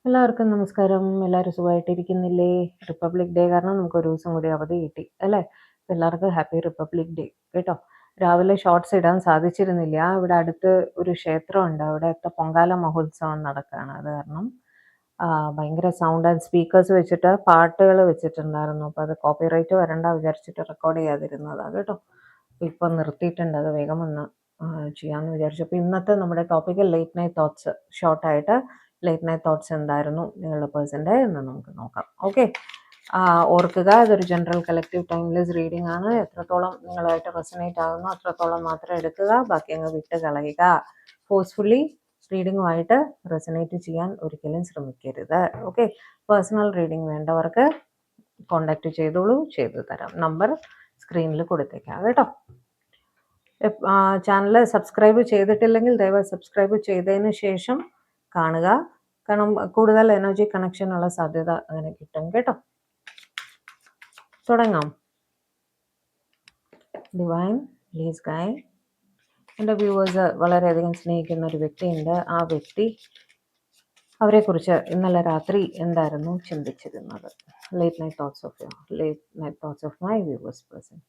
എല്ലാവർക്കും നമസ്കാരം. എല്ലാവരും സുഖമായിട്ടിരിക്കുന്നില്ലേ? റിപ്പബ്ലിക് ഡേ കാരണം നമുക്ക് ഒരു ദിവസം കൂടി അവധി കിട്ടി അല്ലേ? എല്ലാവർക്കും ഹാപ്പി റിപ്പബ്ലിക് ഡേ കേട്ടോ. രാവിലെ ഷോർട്സ് ഇടാൻ സാധിച്ചിരുന്നില്ല. ഇവിടെ അടുത്ത് ഒരു ക്ഷേത്രമുണ്ട്. അവിടുത്തെ പൊങ്കാല മഹോത്സവം നടക്കുകയാണ്. അത് കാരണം ഭയങ്കര സൗണ്ട് ആൻഡ് സ്പീക്കേഴ്സ് വെച്ചിട്ട് പാട്ടുകൾ വെച്ചിട്ടുണ്ടായിരുന്നു. അപ്പോൾ അത് കോപ്പിറൈറ്റ് വരണ്ട വിചാരിച്ചിട്ട് റെക്കോർഡ് ചെയ്യാതിരുന്നതാണ് കേട്ടോ. ഇപ്പം നിർത്തിയിട്ടുണ്ട്. അത് വേഗം ഒന്ന് ചെയ്യാമെന്ന് വിചാരിച്ചു. അപ്പോൾ ഇന്നത്തെ നമ്മുടെ ടോപ്പിക്ക് ലേറ്റ് നൈറ്റ് തോട്ട്സ്. ഷോർട്ടായിട്ട് ലേറ്റ് നൈറ്റ് തോട്ട്സ് എന്തായിരുന്നു നിങ്ങളുടെ പേഴ്സൻ്റെ എന്ന് നമുക്ക് നോക്കാം. ഓക്കെ, ഓർക്കുക ഇതൊരു ജനറൽ കളക്റ്റീവ് ടൈംലെസ് റീഡിംഗ് ആണ്. എത്രത്തോളം നിങ്ങളായിട്ട് റെസനേറ്റ് ആകുന്നു അത്രത്തോളം മാത്രം എടുക്കുക, ബാക്കി അങ്ങ് വിട്ട് കളയുക. ഫോഴ്സ്ഫുള്ളി റീഡിങ്ങുമായിട്ട് റെസനേറ്റ് ചെയ്യാൻ ഒരിക്കലും ശ്രമിക്കരുത്. ഓക്കെ, പേഴ്സണൽ റീഡിംഗ് വേണ്ടവർക്ക് കോണ്ടാക്ട് ചെയ്തോളൂ, ചെയ്തു തരാം. നമ്പർ സ്ക്രീനിൽ കൊടുത്തേക്കാം കേട്ടോ. ചാനൽ സബ്സ്ക്രൈബ് ചെയ്തിട്ടില്ലെങ്കിൽ ദയവായി സബ്സ്ക്രൈബ് ചെയ്തതിന് ശേഷം കാണുക. കാരണം കൂടുതൽ എനർജി കണക്ഷൻ ഉള്ള സാധ്യത അങ്ങനെ കിട്ടും കേട്ടോ. തുടങ്ങാം. Divine please guide. എൻ്റെ വ്യൂവേഴ്സ് വളരെയധികം സ്നേഹിക്കുന്ന ഒരു വ്യക്തിയുണ്ട്. ആ വ്യക്തി അവരെക്കുറിച്ച് ഇന്നലെ രാത്രി എന്തായിരുന്നു ചിന്തിച്ചിരുന്നത്? Late night thoughts of my viewers person.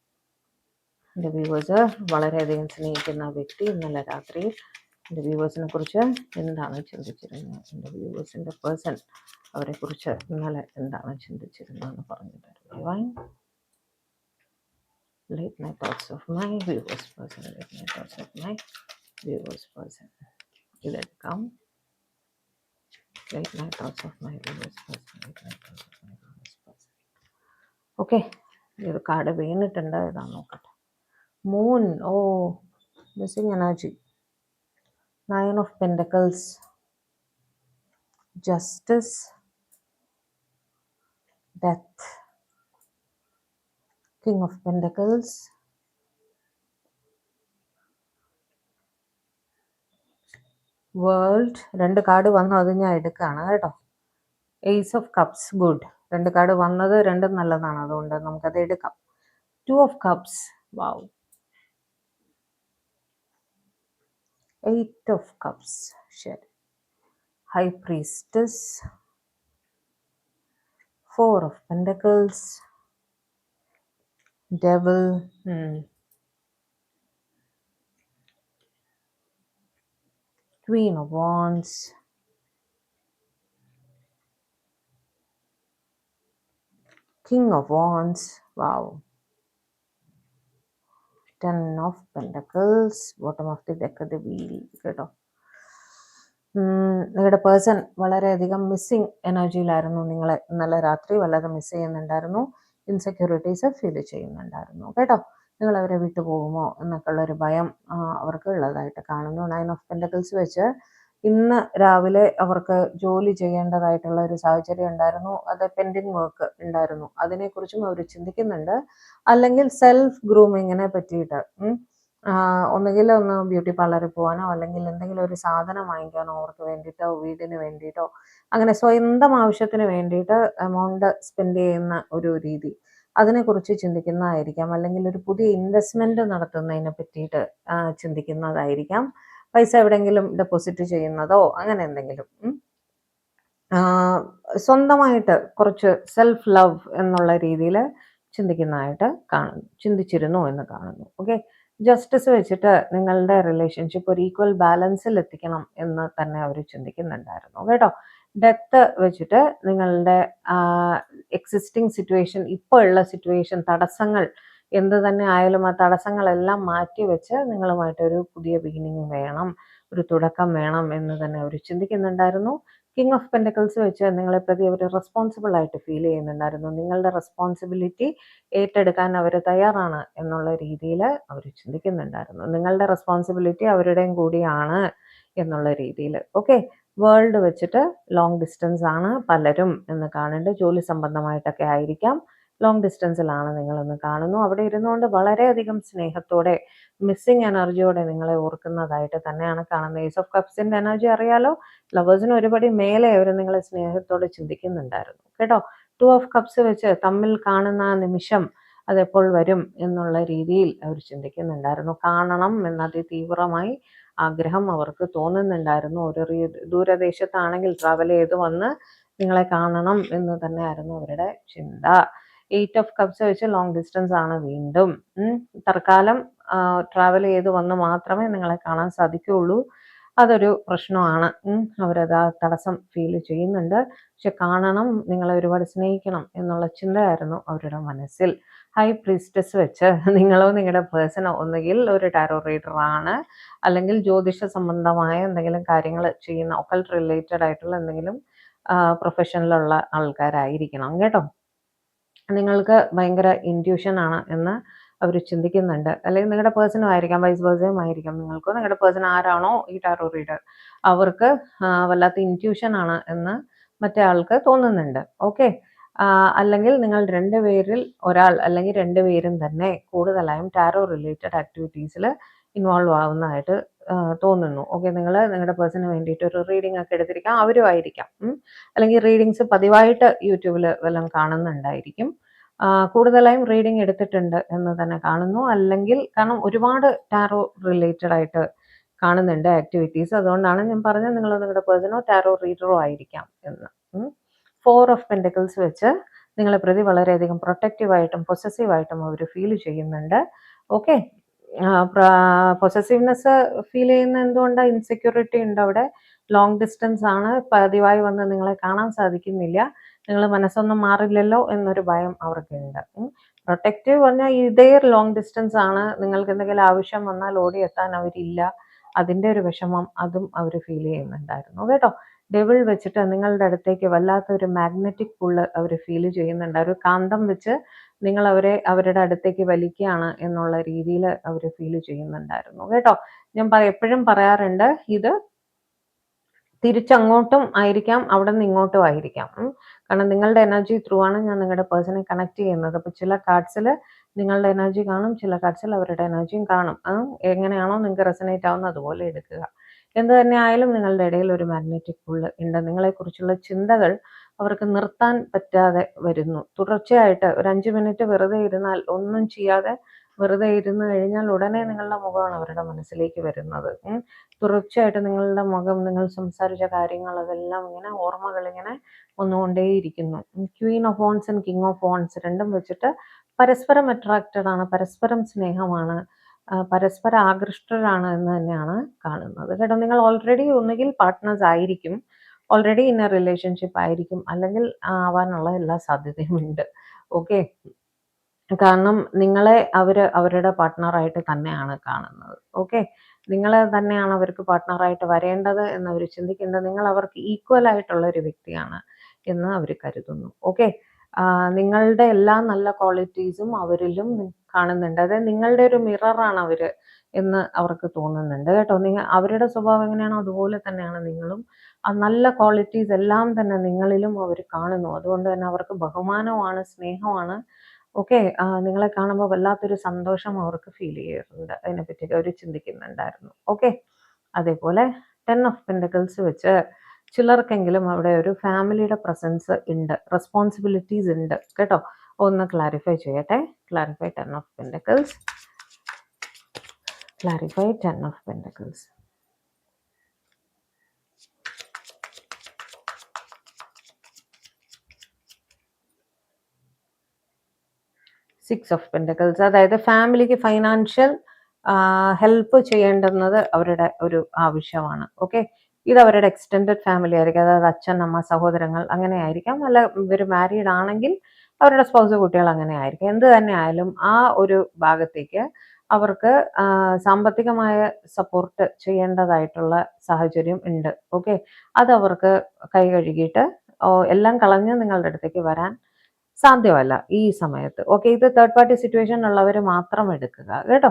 എൻ്റെ വ്യൂവേഴ്സ് വളരെയധികം സ്നേഹിക്കുന്ന വ്യക്തി ഇന്നലെ രാത്രി എൻ്റെ വ്യൂവേഴ്സിനെ കുറിച്ച് എന്താണ് ചിന്തിച്ചിരുന്നത്? എൻ്റെ വ്യൂവേഴ്സിൻ്റെ പേഴ്സൺ അവരെക്കുറിച്ച് ഇന്നലെ എന്താണ് ചിന്തിച്ചിരുന്നതെന്ന് പറഞ്ഞു തരും. Divine late night thoughts of my viewers person. Late night thoughts of my viewers person. ഇതെടുക്കാം. Late night thoughts of my viewers person. Late night thoughts of my viewers person. Okay, ഇത് card വീണിട്ടുണ്ട്. ഇതാ നോക്കട്ടെ. Moon. Oh, missing energy. Nine of Pentacles, Justice, Death, King of Pentacles, World. രണ്ട് card വന്നു, അത് ഞാൻ എടുക്കുകയാണ് കേട്ടോ. Ace of Cups, good. രണ്ട് കാർഡ് വന്നത് രണ്ടും നല്ലതാണ്, അതുകൊണ്ട് നമുക്കത് എടുക്കാം. Two of Cups, wow. Eight of Cups, ശരി. High Priestess, Four of Pentacles, Devil, Queen of Wands, King of Wands, wow. Ten of Pentacles, bottom of the deck of the wheel കേട്ടോ. നിങ്ങളുടെ person വളരെയധികം missing എനർജിയിലായിരുന്നു. നിങ്ങളെ ഇന്നലെ രാത്രി വല്ലാതെ miss ചെയ്യുന്നുണ്ടായിരുന്നു. Insecurities feel ചെയ്യുന്നുണ്ടായിരുന്നു കേട്ടോ. നിങ്ങൾ അവരെ വിട്ടുപോകുമോ എന്നൊക്കെ ഉള്ളൊരു ഭയം അവർക്ക് ഉള്ളതായിട്ട് കാണുന്നു. നയൻ ഓഫ് പെൻറ്റക്കിൾസ് വെച്ച് ഇന്ന് രാവിലെ അവർക്ക് ജോലി ചെയ്യേണ്ടതായിട്ടുള്ള ഒരു സാഹചര്യം ഉണ്ടായിരുന്നു. അത് പെൻഡിങ് വർക്ക് ഉണ്ടായിരുന്നു. അതിനെക്കുറിച്ചും അവർ ചിന്തിക്കുന്നുണ്ട്. അല്ലെങ്കിൽ സെൽഫ് ഗ്രൂമിങ്ങിനെ പറ്റിയിട്ട് ഒന്നുകിൽ ഒന്ന് ബ്യൂട്ടി പാർലറിൽ പോകാനോ അല്ലെങ്കിൽ എന്തെങ്കിലും ഒരു സാധനം വാങ്ങിക്കാനോ അവർക്ക് വേണ്ടിയിട്ടോ വീടിന് വേണ്ടിയിട്ടോ അങ്ങനെ സ്വന്തം ആവശ്യത്തിന് വേണ്ടിയിട്ട് എമൗണ്ട് സ്പെൻഡ് ചെയ്യുന്ന ഒരു രീതി, അതിനെക്കുറിച്ച് ചിന്തിക്കുന്നതായിരിക്കാം. അല്ലെങ്കിൽ ഒരു പുതിയ ഇൻവെസ്റ്റ്മെൻറ്റ് നടത്തുന്നതിനെ പറ്റിയിട്ട് ചിന്തിക്കുന്നതായിരിക്കാം. പൈസ എവിടെയെങ്കിലും ഡെപ്പോസിറ്റ് ചെയ്യുന്നതോ അങ്ങനെ എന്തെങ്കിലും. സ്വന്തമായിട്ട് കുറച്ച് സെൽഫ് ലവ് എന്നുള്ള രീതിയിൽ ചിന്തിച്ചിരുന്നു എന്ന് കാണുന്നു. ഓക്കെ, ജസ്റ്റിസ് വെച്ചിട്ട് നിങ്ങളുടെ റിലേഷൻഷിപ്പ് ഒരു ഈക്വൽ ബാലൻസിൽ എത്തിക്കണം എന്ന് തന്നെ അവർ ചിന്തിക്കുന്നുണ്ടായിരുന്നു കേട്ടോ. ഡെത്ത് വെച്ചിട്ട് നിങ്ങളുടെ എക്സിസ്റ്റിംഗ് സിറ്റുവേഷൻ, ഇപ്പോൾ ഉള്ള സിറ്റുവേഷൻ, തടസ്സങ്ങൾ എന്ത് തന്നെ ആയാലും ആ തടസ്സങ്ങളെല്ലാം മാറ്റി വെച്ച് നിങ്ങളുമായിട്ടൊരു പുതിയ ബിഗിനിങ് വേണം, ഒരു തുടക്കം വേണം എന്ന് തന്നെ അവർ ചിന്തിക്കുന്നുണ്ടായിരുന്നു. കിങ് ഓഫ് പെൻറ്റക്കിൾസ് വെച്ച് നിങ്ങളെ പ്രതി അവർ റെസ്പോൺസിബിൾ ആയിട്ട് ഫീൽ ചെയ്യുന്നുണ്ടായിരുന്നു. നിങ്ങളുടെ റെസ്പോൺസിബിലിറ്റി ഏറ്റെടുക്കാൻ അവർ തയ്യാറാണ് എന്നുള്ള രീതിയിൽ അവർ ചിന്തിക്കുന്നുണ്ടായിരുന്നു. നിങ്ങളുടെ റെസ്പോൺസിബിലിറ്റി അവരുടെയും കൂടിയാണ് എന്നുള്ള രീതിയിൽ. ഓക്കെ, വേൾഡ് വെച്ചിട്ട് ലോങ് ഡിസ്റ്റൻസ് ആണ് പലരും എന്ന് കാണുന്നുണ്ട്. ജോലി സംബന്ധമായിട്ടൊക്കെ ആയിരിക്കാം. ലോങ് ഡിസ്റ്റൻസിലാണ് നിങ്ങളെന്ന് കാണുന്നു. അവിടെ ഇരുന്നുകൊണ്ട് വളരെയധികം സ്നേഹത്തോടെ മിസ്സിങ് എനർജിയോടെ നിങ്ങളെ ഓർക്കുന്നതായിട്ട് തന്നെയാണ് കാണുന്നത്. ഏസ് ഓഫ് കപ്സിൻ്റെ എനർജി അറിയാലോ. ലവേഴ്സിന് ഒരുപടി മേലെ അവർ നിങ്ങളെ സ്നേഹത്തോടെ ചിന്തിക്കുന്നുണ്ടായിരുന്നു കേട്ടോ. ടു ഓഫ് കപ്സ് വെച്ച് തമ്മിൽ കാണുന്ന ആ നിമിഷം അതെപ്പോൾ വരും എന്നുള്ള രീതിയിൽ അവർ ചിന്തിക്കുന്നുണ്ടായിരുന്നു. കാണണം എന്ന അതിതീവ്രമായി ആഗ്രഹം അവർക്ക് തോന്നുന്നുണ്ടായിരുന്നു. ഒരു ദൂരദേശത്താണെങ്കിൽ ട്രാവൽ ചെയ്ത് വന്ന് നിങ്ങളെ കാണണം എന്ന് തന്നെയായിരുന്നു അവരുടെ ചിന്ത. 8 ഓഫ് കപ്സ് വെച്ച് ലോങ് ഡിസ്റ്റൻസ് ആണ് വീണ്ടും. തൽക്കാലം ട്രാവൽ ചെയ്ത് വന്ന് മാത്രമേ നിങ്ങളെ കാണാൻ സാധിക്കുകയുള്ളൂ. അതൊരു പ്രശ്നമാണ്. അവരത് ആ തടസ്സം ഫീൽ ചെയ്യുന്നുണ്ട്. പക്ഷെ കാണണം, നിങ്ങളെ ഒരുപാട് സ്നേഹിക്കണം എന്നുള്ള ചിന്തയായിരുന്നു അവരുടെ മനസ്സിൽ. ഹൈ പ്രീസ്റ്റസ് വെച്ച് നിങ്ങളോ നിങ്ങളുടെ പേഴ്സണോ ഒന്നുകിൽ ഒരു ടാരോ റീഡർ ആണ്, അല്ലെങ്കിൽ ജ്യോതിഷ സംബന്ധമായ എന്തെങ്കിലും കാര്യങ്ങൾ ചെയ്യുന്ന ഒക്കൾട്ട് റിലേറ്റഡ് ആയിട്ടുള്ള എന്തെങ്കിലും പ്രൊഫഷനിലുള്ള ആൾക്കാരായിരിക്കണം കേട്ടോ. നിങ്ങൾക്ക് ഭയങ്കര ഇൻറ്റ്യൂഷൻ ആണ് എന്ന് അവർ ചിന്തിക്കുന്നുണ്ട്. അല്ലെങ്കിൽ നിങ്ങളുടെ പേഴ്സണും ആയിരിക്കാം, വൈസ് വേഴ്സയും ആയിരിക്കാം. നിങ്ങൾക്കോ നിങ്ങളുടെ പേഴ്സൺ ആരാണോ ഈ ടാരോ റീഡർ അവർക്ക് വല്ലാത്ത ഇൻറ്റ്യൂഷൻ ആണ് എന്ന് മറ്റേ ആൾക്ക് തോന്നുന്നുണ്ട്. ഓക്കെ. അല്ലെങ്കിൽ നിങ്ങൾ രണ്ടുപേരിൽ ഒരാൾ അല്ലെങ്കിൽ രണ്ടുപേരും തന്നെ കൂടുതലായും ടാരോ റിലേറ്റഡ് ആക്ടിവിറ്റീസിൽ ഇൻവോൾവ് ആവുന്നതായിട്ട് തോന്നുന്നു. ഓക്കെ. നിങ്ങൾ നിങ്ങളുടെ പേഴ്സണിന് വേണ്ടിയിട്ട് ഒരു റീഡിംഗ് ഒക്കെ എടുത്തിരിക്കാം, അവരും ആയിരിക്കാം. അല്ലെങ്കിൽ റീഡിങ്സ് പതിവായിട്ട് യൂട്യൂബിൽ വല്ലതും കാണുന്നുണ്ടായിരിക്കും. കൂടുതലായും റീഡിംഗ് എടുത്തിട്ടുണ്ട് എന്ന് തന്നെ കാണുന്നു. അല്ലെങ്കിൽ കാരണം ഒരുപാട് ടാരോ റിലേറ്റഡ് ആയിട്ട് കാണുന്നുണ്ട് ആക്ടിവിറ്റീസ്. അതുകൊണ്ടാണ് ഞാൻ പറഞ്ഞത് നിങ്ങൾ നിങ്ങളുടെ പേഴ്സണോ ടാരോ റീഡറോ ആയിരിക്കാം എന്ന്. 4 ഓഫ് പെൻറ്റക്കിൾസ് വെച്ച് നിങ്ങളെ പ്രതി വളരെയധികം പ്രൊട്ടക്റ്റീവായിട്ടും പൊസസീവായിട്ടും അവർ ഫീൽ ചെയ്യുന്നുണ്ട്. ഓക്കെ. പൊസസീവ്നെസ് ഫീൽ ചെയ്യുന്ന എന്തുകൊണ്ടാണ്? ഇൻസെക്യൂരിറ്റി ഉണ്ട് അവിടെ. ലോങ് ഡിസ്റ്റൻസ് ആണ്, പതിവായി വന്ന് നിങ്ങളെ കാണാൻ സാധിക്കുന്നില്ല, നിങ്ങൾ മനസ്സൊന്നും മാറില്ലല്ലോ എന്നൊരു ഭയം അവർക്കുണ്ട്. പ്രൊട്ടക്റ്റീവ് പറഞ്ഞാൽ ഇതേ ലോങ് ഡിസ്റ്റൻസ് ആണ്, നിങ്ങൾക്ക് എന്തെങ്കിലും ആവശ്യം വന്നാൽ ഓടിയെത്താൻ അവരില്ല, അതിൻ്റെ ഒരു വിഷമം അതും അവർ ഫീൽ ചെയ്യുന്നുണ്ടായിരുന്നു കേട്ടോ. ഡെവിൾ വെച്ചിട്ട് നിങ്ങളുടെ അടുത്തേക്ക് വല്ലാത്തൊരു മാഗ്നറ്റിക് പുള്ള് അവർ ഫീൽ ചെയ്യുന്നുണ്ട്. ഒരു കാന്തം വെച്ച് നിങ്ങൾ അവരുടെ അടുത്തേക്ക് വലിക്കുകയാണ് എന്നുള്ള രീതിയിൽ അവർ ഫീൽ ചെയ്യുന്നുണ്ടായിരുന്നു കേട്ടോ. ഞാൻ എപ്പോഴും പറയാറുണ്ട്, ഇത് തിരിച്ചങ്ങോട്ടും ആയിരിക്കാം, അവിടെ നിന്ന് ഇങ്ങോട്ടും ആയിരിക്കാം. കാരണം നിങ്ങളുടെ എനർജി ത്രൂ ആണ് ഞാൻ നിങ്ങളുടെ പേഴ്സണെ കണക്ട് ചെയ്യുന്നത്. അപ്പോൾ ചില കാർഡ്സിൽ നിങ്ങളുടെ എനർജി കാണും, ചില കാർഡ്സിൽ അവരുടെ എനർജിയും കാണും. എങ്ങനെയാണോ നിങ്ങൾക്ക് റെസനേറ്റ് ആവുന്നത് അതുപോലെ എടുക്കുക. എന്ത് തന്നെ ആയാലും നിങ്ങളുടെ ഇടയിൽ ഒരു മാഗ്നറ്റിക് പുള്ള് ഉണ്ട്. നിങ്ങളെക്കുറിച്ചുള്ള ചിന്തകൾ അവർക്ക് നിർത്താൻ പറ്റാതെ വരുന്നു. തുടർച്ചയായിട്ട് ഒരു 5 മിനിറ്റ് വെറുതെ ഇരുന്നാൽ, ഒന്നും ചെയ്യാതെ വെറുതെ ഇരുന്ന് കഴിഞ്ഞാൽ ഉടനെ നിങ്ങളുടെ മുഖമാണ് അവരുടെ മനസ്സിലേക്ക് വരുന്നത്. തുടർച്ചയായിട്ട് നിങ്ങളുടെ മുഖം, നിങ്ങൾ സംസാരിച്ച കാര്യങ്ങൾ, അതെല്ലാം ഇങ്ങനെ ഓർമ്മകൾ ഇങ്ങനെ വന്നുകൊണ്ടേയിരിക്കുന്നു. Queen of wands and king of wands രണ്ടും വെച്ചിട്ട് പരസ്പരം അട്രാക്റ്റഡ് ആണ്, പരസ്പരം സ്നേഹമാണ്, പരസ്പര ആകൃഷ്ടരാണ് എന്ന് തന്നെയാണ് കാണുന്നത് കേട്ടോ. നിങ്ങൾ ഓൾറെഡി ഒന്നുകിൽ പാർട്ട്നേഴ്സ് ആയിരിക്കും, ഓൾറെഡി ഇൻ എ റിലേഷൻഷിപ്പ് ആയിരിക്കും, അല്ലെങ്കിൽ ആവാനുള്ള എല്ലാ സാധ്യതയും ഉണ്ട്. ഓക്കെ. കാരണം നിങ്ങളെ അവരുടെ പാർട്ട്ണറായിട്ട് തന്നെയാണ് കാണുന്നത്. ഓക്കെ. നിങ്ങൾ തന്നെയാണ് അവർക്ക് പാർട്ട്ണറായിട്ട് വരേണ്ടത് എന്ന് അവർ ചിന്തിക്കുന്നത്. നിങ്ങൾ അവർക്ക് ഈക്വൽ ആയിട്ടുള്ള ഒരു വ്യക്തിയാണ് എന്ന് അവർ കരുതുന്നു. ഓക്കെ. നിങ്ങളുടെ എല്ലാ നല്ല ക്വാളിറ്റീസും അവരിലും കാണുന്നുണ്ട്. അതായത് നിങ്ങളുടെ ഒരു മിററാണ് അവർ എന്ന് അവർക്ക് തോന്നുന്നുണ്ട് കേട്ടോ. അവരുടെ സ്വഭാവം എങ്ങനെയാണോ അതുപോലെ തന്നെയാണ് നിങ്ങളും. ആ നല്ല ക്വാളിറ്റീസ് എല്ലാം തന്നെ നിങ്ങളിലും അവർ കാണുന്നു. അതുകൊണ്ട് തന്നെ അവർക്ക് ബഹുമാനമാണ്, സ്നേഹമാണ്. ഓക്കെ. നിങ്ങളെ കാണുമ്പോൾ വല്ലാത്തൊരു സന്തോഷം അവർക്ക് ഫീൽ ചെയ്യാറുണ്ട്. അതിനെപ്പറ്റി അവർ ചിന്തിക്കുന്നുണ്ടായിരുന്നു. ഓക്കെ. അതേപോലെ 10 ഓഫ് പെൻറ്റക്കിൾസ് വെച്ച് ചിലർക്കെങ്കിലും അവിടെ ഒരു ഫാമിലിയുടെ പ്രസൻസ് ഉണ്ട്, റെസ്പോൺസിബിലിറ്റീസ് ഉണ്ട് കേട്ടോ. ഒന്ന് ക്ലാരിഫൈ ചെയ്യട്ടെ. Clarify 10 of pentacles. Clarify 10 of pentacles. 6 of pentacles. അതായത് ഫാമിലിക്ക് ഫൈനാൻഷ്യൽ ഹെൽപ്പ് ചെയ്യേണ്ടുന്നത് അവരുടെ ഒരു ആവശ്യമാണ്. ഓക്കെ. ഇത് അവരുടെ എക്സ്റ്റെൻഡഡ് ഫാമിലി ആയിരിക്കും, അതായത് അച്ഛൻ, അമ്മ, സഹോദരങ്ങൾ അങ്ങനെ ആയിരിക്കാം. അല്ല ഇവർ മാരീഡ് ആണെങ്കിൽ അവരുടെ സ്പൗസ്, കുട്ടികൾ അങ്ങനെ ആയിരിക്കും. എന്ത് തന്നെ ആയാലും ആ ഒരു ഭാഗത്തേക്ക് അവർക്ക് സാമ്പത്തികമായ സപ്പോർട്ട് ചെയ്യേണ്ടതായിട്ടുള്ള സാഹചര്യം ഉണ്ട്. ഓക്കെ. അതവർക്ക് കൈ കഴുകിയിട്ട് എല്ലാം കളഞ്ഞ് നിങ്ങളുടെ അടുത്തേക്ക് വരാൻ സാധ്യമല്ല ഈ സമയത്ത്. ഓക്കെ. ഇത് തേർഡ് പാർട്ടി സിറ്റുവേഷൻ ഉള്ളവർ മാത്രം എടുക്കുക കേട്ടോ.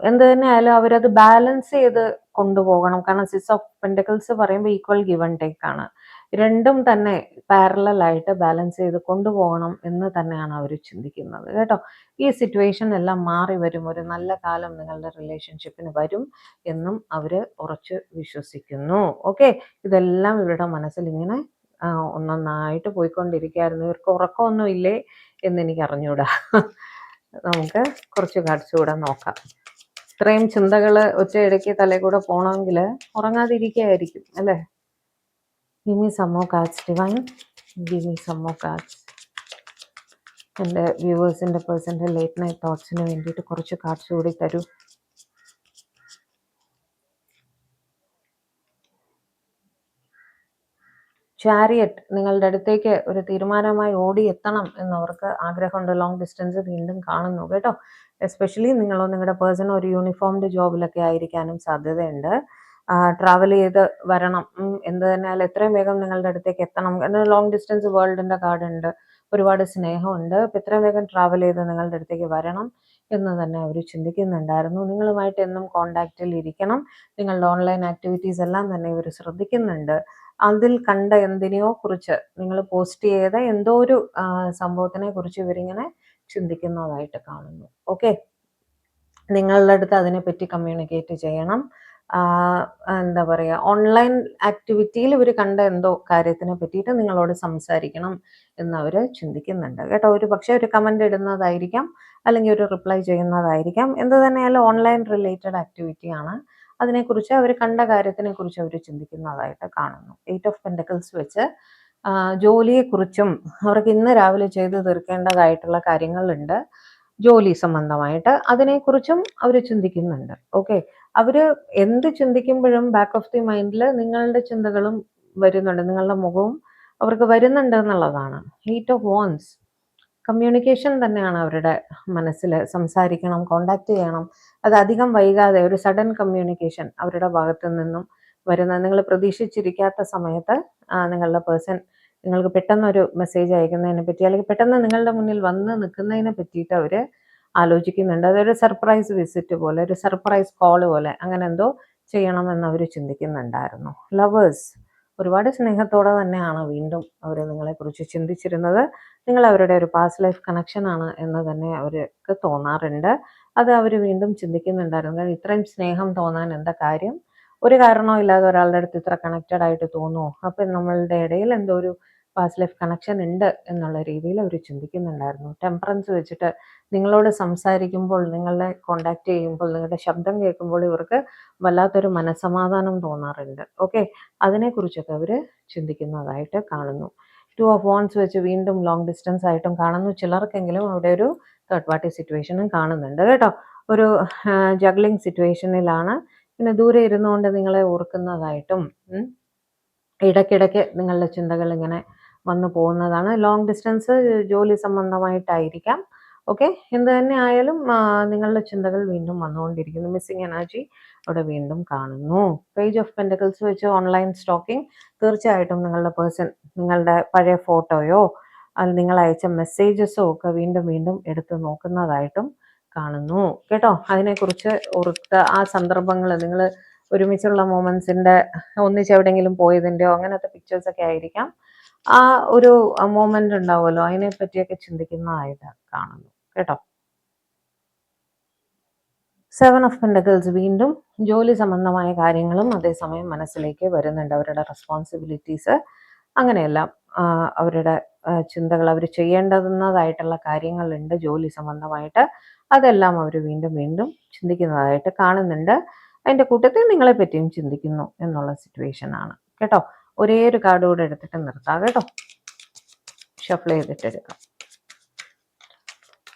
എന്ത് തന്നെ ആയാലും അവരത് ബാലൻസ് ചെയ്ത് കൊണ്ടുപോകണം. കാരണം 6 ഓഫ് പെൻറ്റക്കിൾസ് പറയുമ്പോൾ ഈക്വൽ ഗിവ് ആൻഡ് ടേക്ക് ആണ്. രണ്ടും തന്നെ പാരലൽ ആയിട്ട് ബാലൻസ് ചെയ്ത് കൊണ്ടുപോകണം എന്ന് തന്നെയാണ് അവർ ചിന്തിക്കുന്നത് കേട്ടോ. ഈ സിറ്റുവേഷൻ എല്ലാം മാറി വരും, ഒരു നല്ല കാലം നിങ്ങളുടെ റിലേഷൻഷിപ്പിന് വരും എന്നും അവർ ഉറച്ചു വിശ്വസിക്കുന്നു. ഓക്കെ. ഇതെല്ലാം ഇവരുടെ മനസ്സിൽ ഇങ്ങനെ ഒന്നൊന്നായിട്ട് പോയിക്കൊണ്ടിരിക്കുകയായിരുന്നു. ഇവർക്ക് ഉറക്കമൊന്നും ഇല്ലേ എന്നെനിക്ക് അറിഞ്ഞൂടാ. നമുക്ക് കുറച്ച് കാർഡ്സ് കൂടെ നോക്കാം. ഇത്രയും ചിന്തകൾ ഒറ്റയടിക്ക് തലയിൽ കൂടെ പോകണമെങ്കിൽ ഉറങ്ങാതിരിക്കുകയായിരിക്കും അല്ലേ? Give me some more cards, Divine. Give me some more cards. എൻ്റെ വ്യൂവേഴ്സിൻ്റെ പേഴ്സൻ്റെ ലേറ്റ് നൈറ്റ് തോട്ട്സിന് വേണ്ടിയിട്ട് കുറച്ച് കാർഡ്സ് കൂടി തരൂ. ചാരിയറ്റ്, നിങ്ങളുടെ അടുത്തേക്ക് ഒരു തീരുമാനമായി ഓടി എത്തണം എന്നവർക്ക് ആഗ്രഹമുണ്ട്. ലോങ് ഡിസ്റ്റൻസ് വീണ്ടും കാണുന്നു കേട്ടോ. എസ്പെഷ്യലി നിങ്ങളോ നിങ്ങളുടെ പേഴ്സൺ ഒരു യൂണിഫോംഡ് ജോബിലൊക്കെ ആയിരിക്കാനും സാധ്യതയുണ്ട്. ട്രാവൽ ചെയ്ത് വരണം, എന്ത് തന്നെയാലും എത്രയും വേഗം നിങ്ങളുടെ അടുത്തേക്ക് എത്തണം. ലോങ് ഡിസ്റ്റൻസ് വേൾഡിൻ്റെ കാർഡ് ഉണ്ട്, ഒരുപാട് സ്നേഹമുണ്ട്. അപ്പം എത്രയും വേഗം ട്രാവൽ ചെയ്ത് നിങ്ങളുടെ അടുത്തേക്ക് വരണം എന്ന് തന്നെ അവർ ചിന്തിക്കുന്നുണ്ടായിരുന്നു. നിങ്ങളുമായിട്ട് എന്നും കോണ്ടാക്റ്റിൽ ഇരിക്കണം. നിങ്ങളുടെ ഓൺലൈൻ ആക്ടിവിറ്റീസ് എല്ലാം തന്നെ ഇവർ ശ്രദ്ധിക്കുന്നുണ്ട്. അതിൽ കണ്ട എന്തിനെയോ കുറിച്ച് നിങ്ങൾ പോസ്റ്റ് ചെയ്ത എന്തോ ഒരു സംഭവത്തിനെ കുറിച്ച് ഇവരിങ്ങനെ ചിന്തിക്കുന്നതായിട്ട് കാണുന്നു. ഓക്കെ, നിങ്ങളുടെ അടുത്ത് അതിനെപ്പറ്റി കമ്മ്യൂണിക്കേറ്റ് ചെയ്യണം. എന്താ പറയുക, ഓൺലൈൻ ആക്ടിവിറ്റിയിൽ ഇവർ കണ്ട എന്തോ കാര്യത്തിനെ പറ്റിയിട്ട് നിങ്ങളോട് സംസാരിക്കണം എന്നവർ ചിന്തിക്കുന്നുണ്ട് കേട്ടോ. ഒരു പക്ഷേ ഒരു കമൻ്റ് ഇടുന്നതായിരിക്കാം, അല്ലെങ്കിൽ ഒരു റിപ്ലൈ ചെയ്യുന്നതായിരിക്കാം. എന്ത് തന്നെയായാലും ഓൺലൈൻ റിലേറ്റഡ് ആക്ടിവിറ്റിയാണ്. അതിനെക്കുറിച്ച് അവർ കണ്ട കാര്യത്തിനെ കുറിച്ച് അവർ ചിന്തിക്കുന്നതായിട്ട് കാണുന്നു. 8 ഓഫ് പെൻറ്റക്കിൾസ് വെച്ച് ജോലിയെക്കുറിച്ചും അവർക്ക് ഇന്ന് രാവിലെ ചെയ്ത് തീർക്കേണ്ടതായിട്ടുള്ള കാര്യങ്ങളുണ്ട് ജോലി സംബന്ധമായിട്ട്, അതിനെക്കുറിച്ചും അവർ ചിന്തിക്കുന്നുണ്ട്. ഓക്കെ, അവർ എന്ത് ചിന്തിക്കുമ്പോഴും ബാക്ക് ഓഫ് ദി മൈൻഡിൽ നിങ്ങളുടെ ചിന്തകളും വരുന്നുണ്ട്, നിങ്ങളുടെ മുഖവും അവർക്ക് വരുന്നുണ്ട് എന്നുള്ളതാണ്. 8 ഓഫ് വാൻസ്, കമ്മ്യൂണിക്കേഷൻ തന്നെയാണ് അവരുടെ മനസ്സിൽ. സംസാരിക്കണം, കോണ്ടാക്ട് ചെയ്യണം, അത് അധികം വൈകാതെ ഒരു സഡൻ കമ്മ്യൂണിക്കേഷൻ അവരുടെ ഭാഗത്തു നിന്നും വരുന്ന, നിങ്ങൾ പ്രതീക്ഷിച്ചിരിക്കാത്ത സമയത്ത് നിങ്ങളുടെ പേഴ്സൺ നിങ്ങൾക്ക് പെട്ടെന്നൊരു മെസ്സേജ് അയക്കുന്നതിനെ പറ്റി, അല്ലെങ്കിൽ പെട്ടെന്ന് നിങ്ങളുടെ മുന്നിൽ വന്ന് നിൽക്കുന്നതിനെ പറ്റിയിട്ട് അവർ ആലോചിക്കുന്നുണ്ട്. അതൊരു സർപ്രൈസ് വിസിറ്റ് പോലെ, ഒരു സർപ്രൈസ് കോൾ പോലെ, അങ്ങനെ എന്തോ ചെയ്യണമെന്ന് അവർ ചിന്തിക്കുന്നുണ്ടായിരുന്നു. ലവേഴ്സ്, ഒരുപാട് സ്നേഹത്തോടെ തന്നെയാണ് വീണ്ടും അവർ നിങ്ങളെക്കുറിച്ച് ചിന്തിച്ചിരുന്നത്. നിങ്ങൾ അവരുടെ ഒരു പാസ്റ്റ് ലൈഫ് കണക്ഷനാണ് എന്ന് തന്നെ അവർക്ക് തോന്നാറുണ്ട്. അത് അവർ വീണ്ടും ചിന്തിക്കുന്നുണ്ടായിരുന്നു. ഇത്രയും സ്നേഹം തോന്നാൻ എന്താ കാര്യം? ഒരു കാരണവും ഇല്ലാതെ ഒരാളുടെ അടുത്ത് ഇത്ര കണക്റ്റഡ് ആയിട്ട് തോന്നുമോ? അപ്പം നമ്മളുടെ ഇടയിൽ എന്തോ ഒരു പാസ്റ്റ് ലൈഫ് കണക്ഷൻ ഉണ്ട് എന്നുള്ള രീതിയിൽ അവർ ചിന്തിക്കുന്നുണ്ടായിരുന്നു. ടെമ്പറൻസ് വെച്ചിട്ട് നിങ്ങളോട് സംസാരിക്കുമ്പോൾ, നിങ്ങളെ കോണ്ടാക്ട് ചെയ്യുമ്പോൾ, നിങ്ങളുടെ ശബ്ദം കേൾക്കുമ്പോൾ ഇവർക്ക് വല്ലാത്തൊരു മനസ്സമാധാനം തോന്നാറുണ്ട്. ഓക്കെ, അതിനെക്കുറിച്ചൊക്കെ അവർ ചിന്തിക്കുന്നതായിട്ട് കാണുന്നു. 2 ഓഫ് വാൻസ് വെച്ച് വീണ്ടും ലോങ് ഡിസ്റ്റൻസ് ആയിട്ടും കാണുന്നു. ചിലർക്കെങ്കിലും അവിടെ ഒരു തേർഡ് പാർട്ടി സിറ്റുവേഷനും കാണുന്നുണ്ട് കേട്ടോ. ഒരു ജഗ്ലിംഗ് സിറ്റുവേഷനിലാണ്. പിന്നെ ദൂരെ ഇരുന്നുകൊണ്ട് നിങ്ങളെ ഓർക്കുന്നതായിട്ടും ഇടയ്ക്കിടയ്ക്ക് നിങ്ങളുടെ ചിന്തകൾ ഇങ്ങനെ വന്നു പോകുന്നതാണ്. ലോങ് ഡിസ്റ്റൻസ് ജോലി സംബന്ധമായിട്ടായിരിക്കാം. ഓക്കെ, എന്ത് തന്നെ ആയാലും നിങ്ങളുടെ ചിന്തകൾ വീണ്ടും വന്നുകൊണ്ടിരിക്കുന്നു. മിസ്സിങ് എനർജി അവിടെ വീണ്ടും കാണുന്നു. പേജ് ഓഫ് പെൻറ്റക്കിൾസ് വെച്ച് ഓൺലൈൻ സ്റ്റോക്കിംഗ്, തീർച്ചയായിട്ടും നിങ്ങളുടെ പേഴ്സൺ നിങ്ങളുടെ പഴയ ഫോട്ടോയോ അത് നിങ്ങൾ അയച്ച മെസ്സേജസോ ഒക്കെ വീണ്ടും വീണ്ടും എടുത്ത് നോക്കുന്നതായിട്ടും കാണുന്നു കേട്ടോ. അതിനെക്കുറിച്ച് ഓർത്ത് ആ സന്ദർഭങ്ങൾ, നിങ്ങൾ ഒരുമിച്ചുള്ള മൊമെന്റ്സിൻ്റെ, ഒന്നിച്ചെവിടെയെങ്കിലും പോയതിൻ്റെയോ അങ്ങനത്തെ പിക്ചേഴ്സൊക്കെ ആയിരിക്കാം. ആ ഒരു മൊമെന്റ് ഉണ്ടാവുമല്ലോ, അതിനെ പറ്റിയൊക്കെ ചിന്തിക്കുന്നതായിട്ട് കാണുന്നു കേട്ടോ. 7 ഓഫ് പെൻറ്റക്കിൾസ്, വീണ്ടും ജോലി സംബന്ധമായ കാര്യങ്ങളും അതേസമയം മനസ്സിലേക്ക് വരുന്നുണ്ട്. അവരുടെ റെസ്പോൺസിബിലിറ്റീസ്, അങ്ങനെയെല്ലാം അവരുടെ ചിന്തകൾ, അവർ ചെയ്യേണ്ടുന്നതായിട്ടുള്ള കാര്യങ്ങളുണ്ട് ജോലി സംബന്ധമായിട്ട്, അതെല്ലാം അവർ വീണ്ടും വീണ്ടും ചിന്തിക്കുന്നതായിട്ട് കാണുന്നുണ്ട്. അതിൻ്റെ കൂട്ടത്തിൽ നിങ്ങളെ പറ്റിയും ചിന്തിക്കുന്നു എന്നുള്ള സിറ്റുവേഷനാണ് കേട്ടോ. ഒരേ ഒരു കാർഡ് കൂടെ എടുത്തിട്ട് നിർത്താം കേട്ടോ. ഷഫിൾ ചെയ്തിട്ട് എടുക്കാം.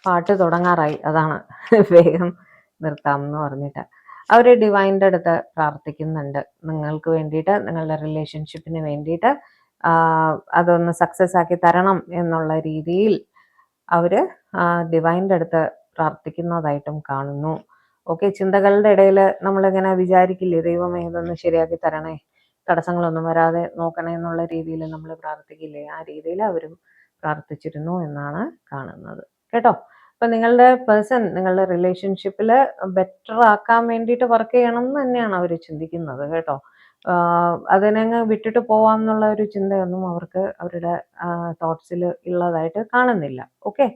പാട്ട് തുടങ്ങാറായി, അതാണ് വേഗം നിർത്താം എന്ന് പറഞ്ഞിട്ട്. അവർ ഡിവൈൻ്റെ അടുത്ത് പ്രാർത്ഥിക്കുന്നുണ്ട് നിങ്ങൾക്ക് വേണ്ടിയിട്ട്, നിങ്ങളുടെ റിലേഷൻഷിപ്പിന് വേണ്ടിയിട്ട്. അതൊന്ന് സക്സസ് ആക്കി തരണം എന്നുള്ള രീതിയിൽ അവർ ഡിവൈൻ്റെ അടുത്ത് പ്രാർത്ഥിക്കുന്നതായിട്ടും കാണുന്നു. ഓക്കെ, ചിന്തകളുടെ ഇടയിൽ നമ്മളിങ്ങനെ വിചാരിക്കില്ലേ, ദൈവമേ ഇതൊന്ന് ശരിയാക്കി തരണേ, തടസ്സങ്ങളൊന്നും വരാതെ നോക്കണേ എന്നുള്ള രീതിയിൽ നമ്മൾ പ്രാർത്ഥിക്കില്ലേ, ആ രീതിയിൽ അവരും പ്രാർത്ഥിച്ചിരുന്നു എന്നാണ് കാണുന്നത് കേട്ടോ. അപ്പം നിങ്ങളുടെ പേഴ്സൺ നിങ്ങളുടെ റിലേഷൻഷിപ്പിൽ ബെറ്റർ ആക്കാൻ വേണ്ടിയിട്ട് വർക്ക് ചെയ്യണം എന്ന് തന്നെയാണ് അവർ ചിന്തിക്കുന്നത് കേട്ടോ. അതിനങ്ങ് വിട്ടിട്ട് പോവാം എന്നുള്ള ഒരു ചിന്തയൊന്നും അവർക്ക് അവരുടെ തോട്ട്സിൽ ഉള്ളതായിട്ട് കാണുന്നില്ല. ഓക്കെ,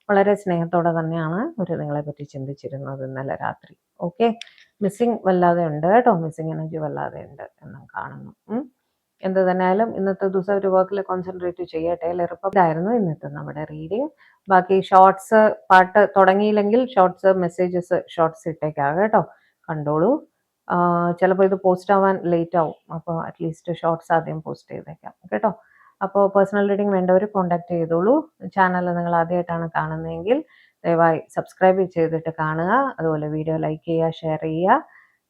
വളരെ സ്നേഹത്തോടെ തന്നെയാണ് അവർ നിങ്ങളെ പറ്റി ചിന്തിച്ചിരുന്നത് ഇന്നലെ രാത്രി. ഓക്കെ, മിസ്സിങ് വല്ലാതെ ഉണ്ട് കേട്ടോ, മിസ്സിങ് എനർജി വല്ലാതെ ഉണ്ട് എന്നും കാണുന്നു. എന്ത് തന്നെയായാലും ഇന്നത്തെ ദിവസം ഒരു വർക്കിൽ കോൺസെൻട്രേറ്റ് ചെയ്യട്ടെ. ഇതായിരുന്നു ഇന്നത്തെ നമ്മുടെ റീഡിങ്. ബാക്കി ഷോർട്സ് പാട്ട് തുടങ്ങിയില്ലെങ്കിൽ മെസ്സേജസ് ഷോർട്സ് ഇട്ടേക്കാം കേട്ടോ. കണ്ടോളൂ. ചിലപ്പോൾ ഇത് പോസ്റ്റ് ആവാൻ ലേറ്റ് ആവും. അപ്പോൾ അറ്റ്ലീസ്റ്റ് ഷോർട്സ് ആദ്യം പോസ്റ്റ് ചെയ്തേക്കാം കേട്ടോ. അപ്പോൾ പേഴ്സണൽ റീഡിംഗ് വേണ്ടവർ കോൺടാക്ട് ചെയ്തോളൂ. ചാനൽ നിങ്ങൾ ആദ്യമായിട്ടാണ് കാണുന്നതെങ്കിൽ ദയവായി സബ്സ്ക്രൈബ് ചെയ്തിട്ട് കാണുക. അതുപോലെ വീഡിയോ ലൈക്ക് ചെയ്യുക, ഷെയർ ചെയ്യുക,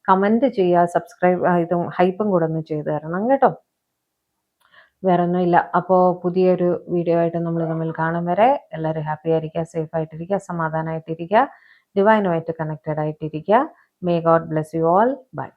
കമൻറ്റ് ചെയ്യുക, സബ്സ്ക്രൈബ് ഇതും ഹൈപ്പും കൂടെ ഒന്ന് ചെയ്തു തരണം കേട്ടോ. വേറെ ഒന്നുമില്ല. അപ്പോൾ പുതിയൊരു വീഡിയോ ആയിട്ട് നമ്മൾ തമ്മിൽ കാണും വരെ എല്ലാവരും ഹാപ്പി ആയിരിക്കുക, സേഫ് ആയിട്ടിരിക്കുക, സമാധാനമായിട്ടിരിക്കുക, ഡിവൈനുമായിട്ട് കണക്റ്റഡ് ആയിട്ടിരിക്കുക. May God bless you all. By.